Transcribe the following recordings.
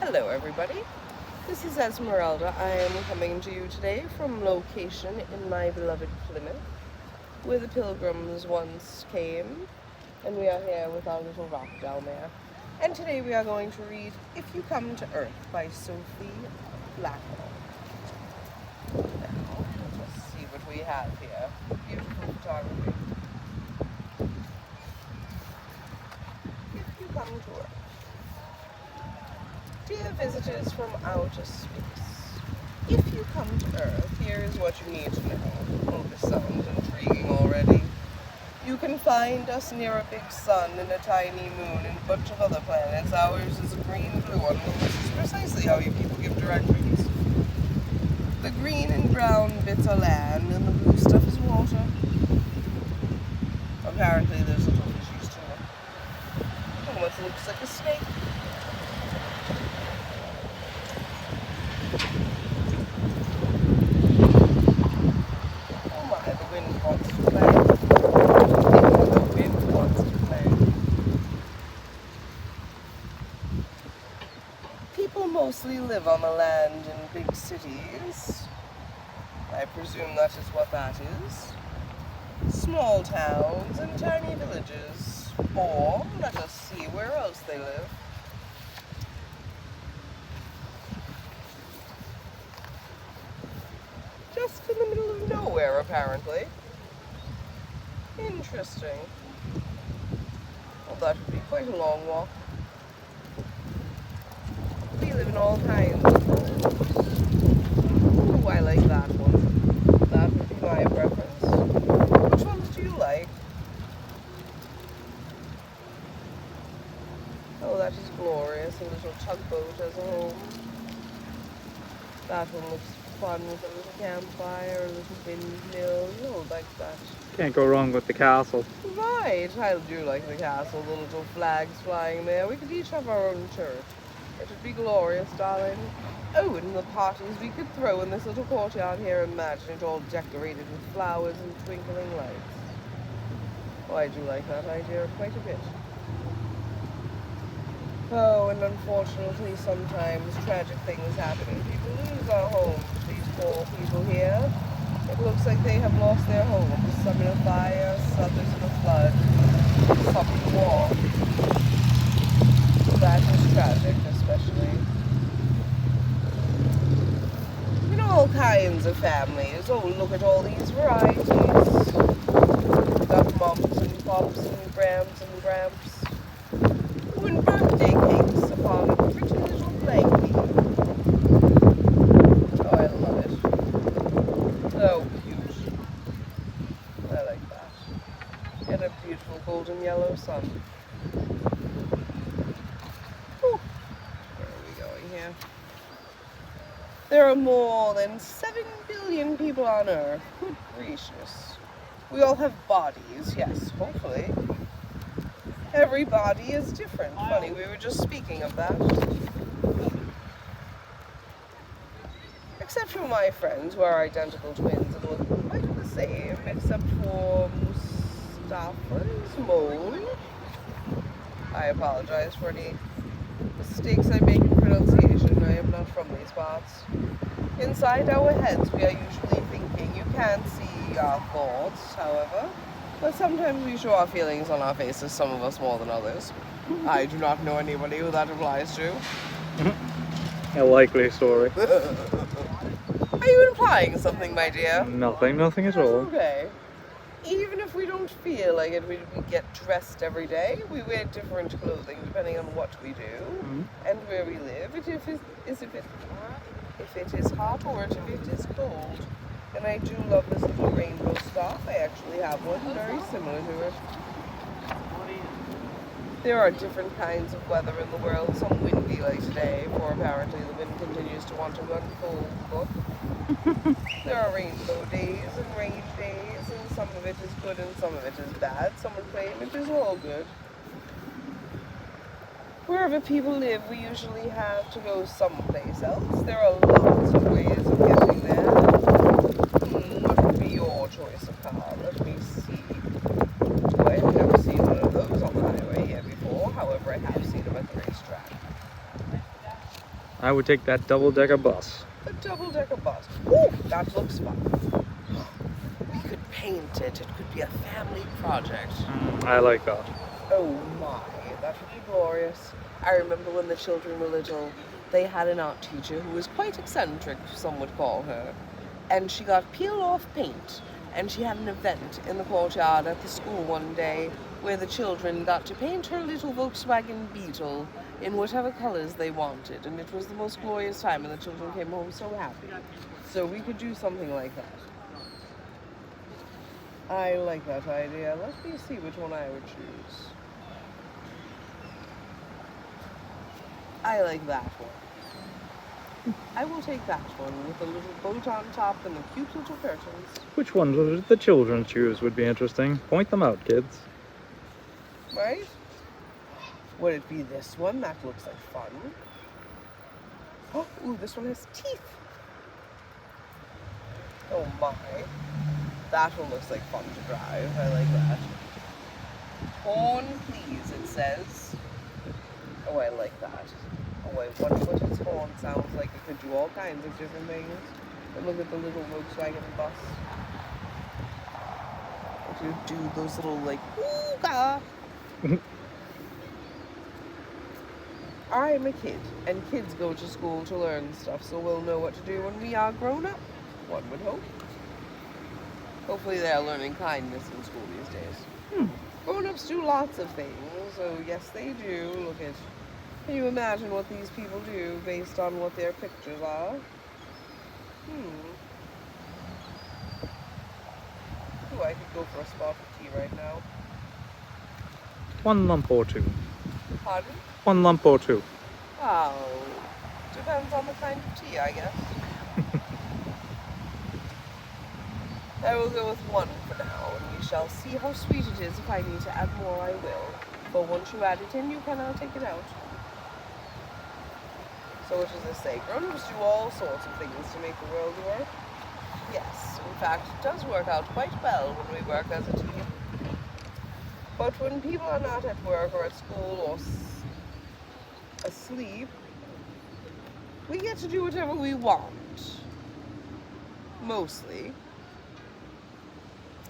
Hello everybody, this is Esmeralda. I am coming to you today from location in my beloved Plymouth, where the pilgrims once came, and we are here with our little rock down there. And today we are going to read If You Come to Earth by Sophie Blackwell. Now, let's see what we have here. Beautiful photography. If you come to Earth. Dear visitors from outer space, if you come to Earth, here is what you need to know. Oh, this sounds intriguing already. You can find us near a big sun and a tiny moon and a bunch of other planets. Ours is a green-blue one. This is precisely how you people give directions. The green and brown bits are land and the blue stuff is water. Apparently there's little fishies too. Oh, what looks like a snake. Oh my, the wind wants to play. The wind wants to play. People mostly live on the land in big cities. I presume that is what that is. Small towns and tiny villages. Or, let us see where else they live. Just in the middle of nowhere, apparently. Interesting. Well, that would be quite a long walk. We live in all kinds of homes. Ooh, I like that one. That would be my preference. Which ones do you like? Oh, that is glorious. A little tugboat as a home. That one looks fun with a little campfire, a little windmill. Oh, like that. Can't go wrong with the castle. Right, I do like the castle, the little flags flying there. We could each have our own church. It would be glorious, darling. Oh, and the parties we could throw in this little courtyard here. Imagine it all decorated with flowers and twinkling lights. Oh, I do like that idea quite a bit. Oh, and unfortunately sometimes tragic things happen and people lose our homes. These poor people here. It looks like they have lost their homes. Some in a fire, others in a flood, some in war. That is tragic, especially. In all kinds of families. Oh, look at all these varieties. We've got mums and pops and grams and gramps. And birthday cakes upon a pretty little blankie. Oh, I love it. So cute. I like that. And a beautiful golden yellow sun. Whew. Where are we going here? There are more than 7 billion people on Earth. Good gracious. We all have bodies, yes, hopefully. Every body is different. Funny, we were just speaking of that. Except for my friends, who are identical twins and look quite the same, except for Mustafa's mole. I apologize for any mistakes I make in pronunciation. I am not from these parts. Inside our heads, we are usually thinking. You can't see our thoughts, however. But sometimes we show our feelings on our faces, some of us more than others. I do not know anybody who that applies to. A likely story. Are you implying something, my dear? Nothing at all. Okay. Even if we don't feel like it, we get dressed every day. We wear different clothing depending on what we do and where we live. If it is hot or if it is cold. And I do love this little rainbow scarf. I actually have one very similar to it. There are different kinds of weather in the world. Some windy like today, for apparently the wind continues to want to run full book. There are rainbow days and rain days, and some of it is good and some of it is bad. Some would claim it is all good. Wherever people live, we usually have to go someplace else. There are lots of ways of getting there. What would be your choice of car? Let me see. I have never seen one of those on the highway here before. However, I have seen them at the racetrack. I would take that double-decker bus. A double-decker bus. Ooh, that looks fun. We could paint it. It could be a family project. I like that. Oh my, that would be glorious. I remember when the children were little, they had an art teacher who was quite eccentric, some would call her. And she got peel-off paint. And she had an event in the courtyard at the school one day where the children got to paint her little Volkswagen Beetle in whatever colors they wanted. And it was the most glorious time, and the children came home so happy. So we could do something like that. I like that idea. Let me see which one I would choose. I like that one. I will take that one with a little boat on top and the cute little curtains. Which ones would the children choose would be interesting. Point them out, kids. Right? Would it be this one? That looks like fun. Oh, ooh, this one has teeth. Oh my. That one looks like fun to drive. I like that. Horn, please, it says. Oh, I like that. Oh, I wonder what its horn sounds like. It could do all kinds of different things. And look at the little Volkswagen bus. It could do those little, like, ooga. I'm a kid, and kids go to school to learn stuff, so we'll know what to do when we are grown up. One would hope. Hopefully they're learning kindness in school these days. Grown-ups do lots of things, so yes they do. Look at, can you imagine what these people do based on what their pictures are? Ooh, I could go for a spot of tea right now. 1 lump or 2. Pardon? 1 lump or 2. Oh, depends on the kind of tea, I guess. I will go with 1 for now, and we shall see how sweet it is. If I need to add more, I will. But once you add it in, you cannot take it out. So what does this say? Grown-ups do all sorts of things to make the world work. Yes, in fact, it does work out quite well when we work as a team. But when people are not at work or at school or asleep, we get to do whatever we want. Mostly.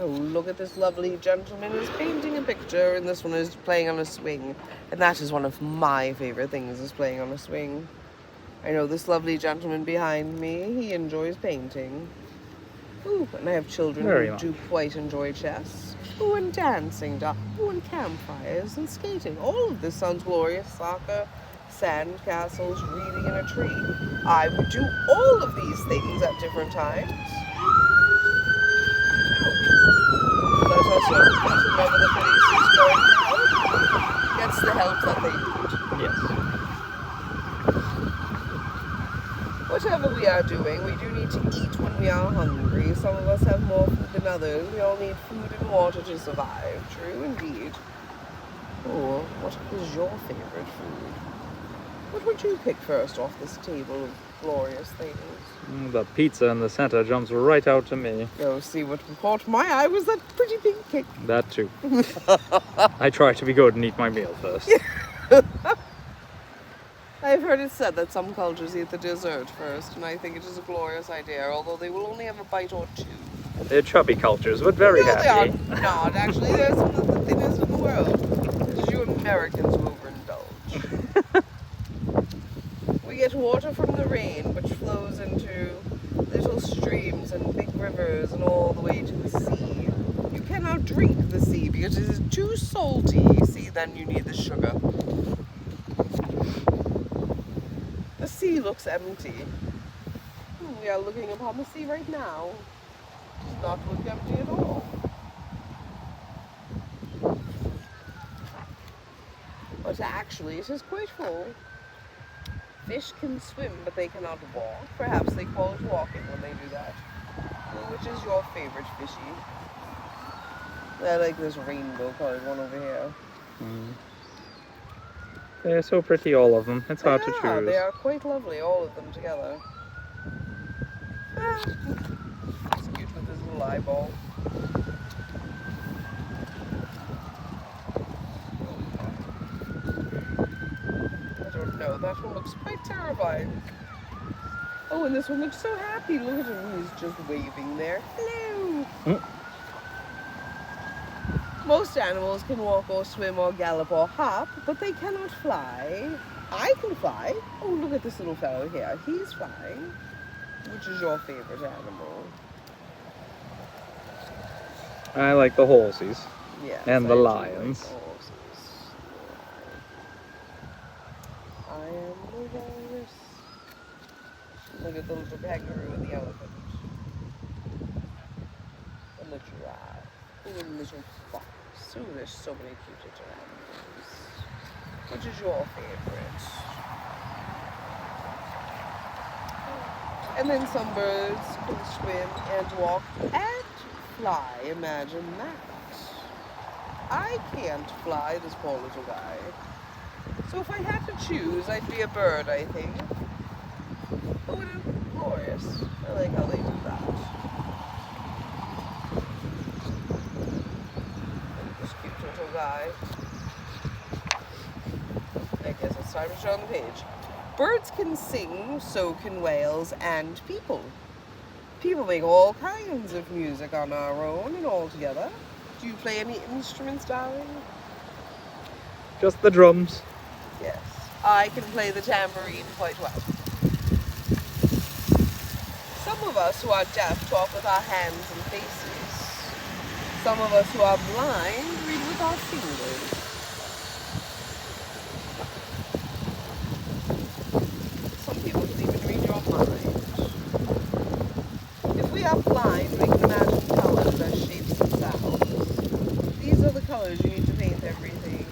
Oh, look at this lovely gentleman is painting a picture, and this one is playing on a swing. And that is one of my favorite things, is playing on a swing. I know this lovely gentleman behind me, he enjoys painting. Ooh, and I have children who do quite enjoy chess. Ooh, and dancing. Ooh, and campfires and skating. All of this sounds glorious. Soccer, sand castles, reading in a tree. I would do all of these things at different times. Let us know that whoever the police is going to help gets the help that they need. Yes. Whatever we are doing, we do need to eat when we are hungry. Some of us have more food than others. We all need food and water to survive. True indeed. Oh, what is your favorite food? What would you pick first off this table of glorious things? The pizza in the center jumps right out to me. Oh, see, what caught my eye was that pretty pink cake. That too. I try to be good and eat my meal first. I've heard it said that some cultures eat the dessert first, and I think it is a glorious idea, although they will only have a bite or 2. They're chubby cultures, but very No, happy. they are not. Actually, they're some of the thinnest in the world. It's you Americans who overindulge. We get water from the rain, which flows into little streams and big rivers and all the way to the sea. You cannot drink the sea because it is too salty. See, then you need the sugar. The sea looks empty. We are looking upon the sea right now. It does not look empty at all. But actually, it is quite full. Fish can swim, but they cannot walk. Perhaps they call it walking when they do that. Well, which is your favorite fishy? I like this rainbow colored one over here. They're so pretty, all of them. It's hard to choose. They are quite lovely, all of them together. It's cute with his little eyeball. I don't know. that one looks quite terrifying. Oh, and this one looks so happy. Look at him, he's just waving there. Hello! Mm. Most animals can walk or swim or gallop or hop, but they cannot fly. I can fly. Oh, look at this little fellow here. He's flying. Which is your favorite animal? I like the horses. Yes, And the I do lions. like the horses. I am the walrus. Look at the little kangaroo and the elephant. And the giraffe. Ooh, and the little fox. Ooh, there's so many cute little animals. Which is your favorite? And then some birds can swim and walk and fly. Imagine that. I can't fly, this poor little guy. So if I had to choose, I'd be a bird, I think. Oh, and glorious. I like how they do that. This cute little guy. I guess it's time to show on the page. Birds can sing, so can whales and people. People make all kinds of music on our own and all together. Do you play any instruments, darling? Just the drums. Yes. I can play the tambourine quite well. Some of us who are deaf talk with our hands and faces. Some of us who are blind read with our fingers. Some people can even read your mind. If we are blind, we can imagine colors as shapes and sounds. These are the colors you need to paint everything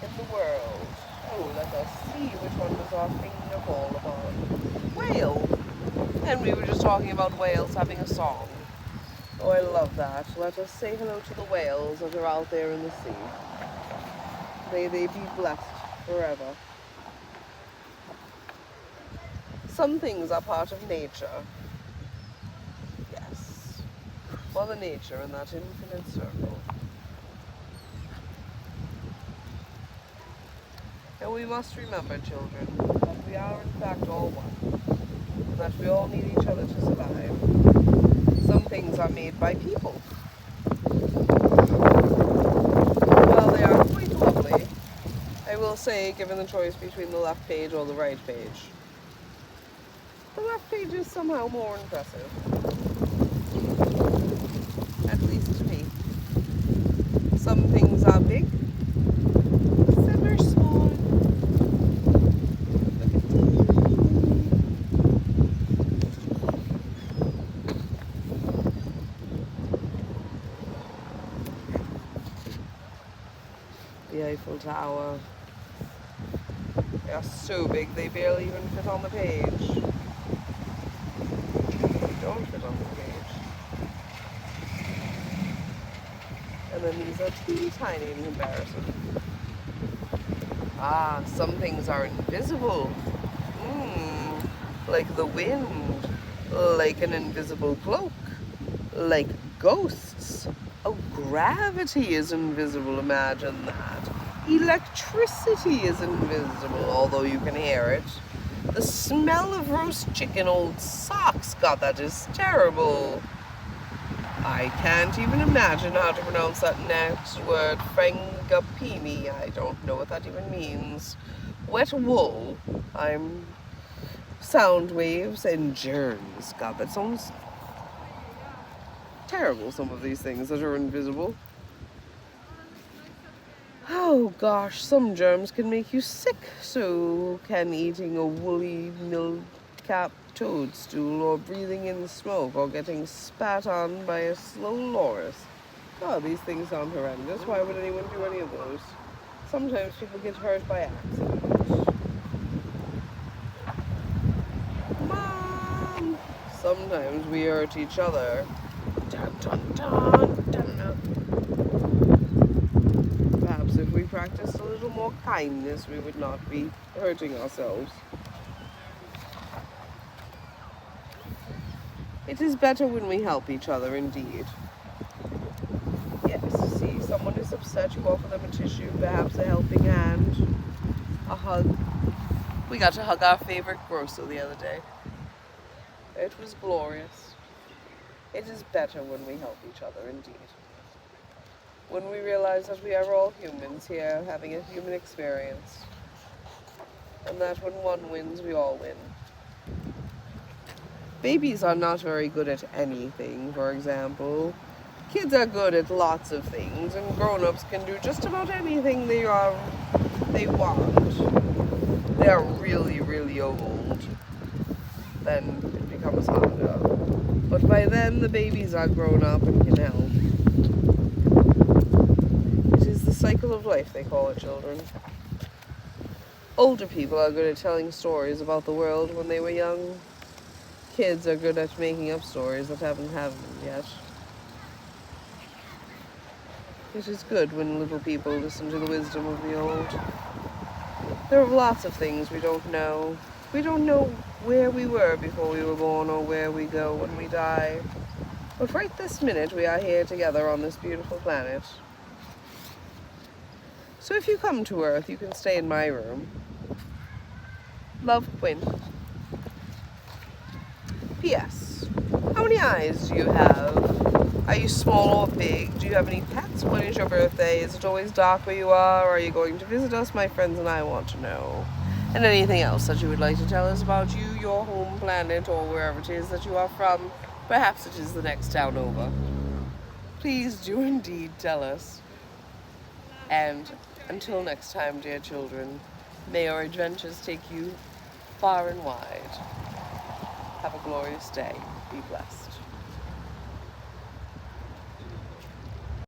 in the world. Oh, let us see which one does our finger fall upon. Whale. And we were just talking about whales having a song. Oh, I love that. Let us say hello to the whales that are out there in the sea. May they be blessed forever. Some things are part of nature. Yes. Mother Nature in that infinite circle. And we must remember, children, that we are in fact all one. And that we all need each other to survive. Some things are made by people. Well, they are quite lovely. I will say, given the choice between the left page or the right page, the left page is somehow more impressive. At least to me. Some things are big, some are small. Look at these. The Eiffel Tower. They are so big they barely even fit on the page. They don't fit on the page. And then these are teeny tiny in comparison. Ah, some things are invisible. Like the wind. Like an invisible cloak. Like ghosts. Oh, gravity is invisible, imagine that. Electricity is invisible, although you can hear it. The smell of roast chicken old socks, God, that is terrible. I can't even imagine how to pronounce that next word, frangipani. I don't know what that even means. Wet wool. Sound waves and germs. God, that sounds terrible, some of these things that are invisible. Oh gosh, some germs can make you sick, so can eating a woolly milk-capped toadstool, or breathing in the smoke, or getting spat on by a slow loris. Oh, these things sound horrendous. Why would anyone do any of those? Sometimes people get hurt by accident. Mom! Sometimes we hurt each other. Dun, dun, dun, dun, dun. Perhaps if we practiced a little more kindness, we would not be hurting ourselves. It is better when we help each other, indeed. Yes, see, someone is upset, you offer them a tissue, perhaps a helping hand. A hug. We got to hug our favorite grocer the other day. It was glorious. It is better when we help each other, indeed. When we realize that we are all humans here having a human experience, and that when one wins, we all win. Babies are not very good at anything, for example. Kids are good at lots of things, and grown-ups can do just about anything they want. They are really, really old. Then it becomes harder. But by then, the babies are grown up and can help. It is the cycle of life, they call it, children. Older people are good at telling stories about the world when they were young. Kids are good at making up stories that haven't happened yet. It is good when little people listen to the wisdom of the old. There are lots of things we don't know. We don't know where we were before we were born or where we go when we die. But right this minute, we are here together on this beautiful planet. So if you come to Earth, you can stay in my room. Love, Quinn. P.S. How many eyes do you have? Are you small or big? Do you have any pets? When is your birthday? Is it always dark where you are? Are you going to visit us? My friends and I want to know. And anything else that you would like to tell us about you, your home planet, or wherever it is that you are from. Perhaps it is the next town over. Please do indeed tell us. And until next time, dear children, may your adventures take you far and wide. Have a glorious day. Be blessed.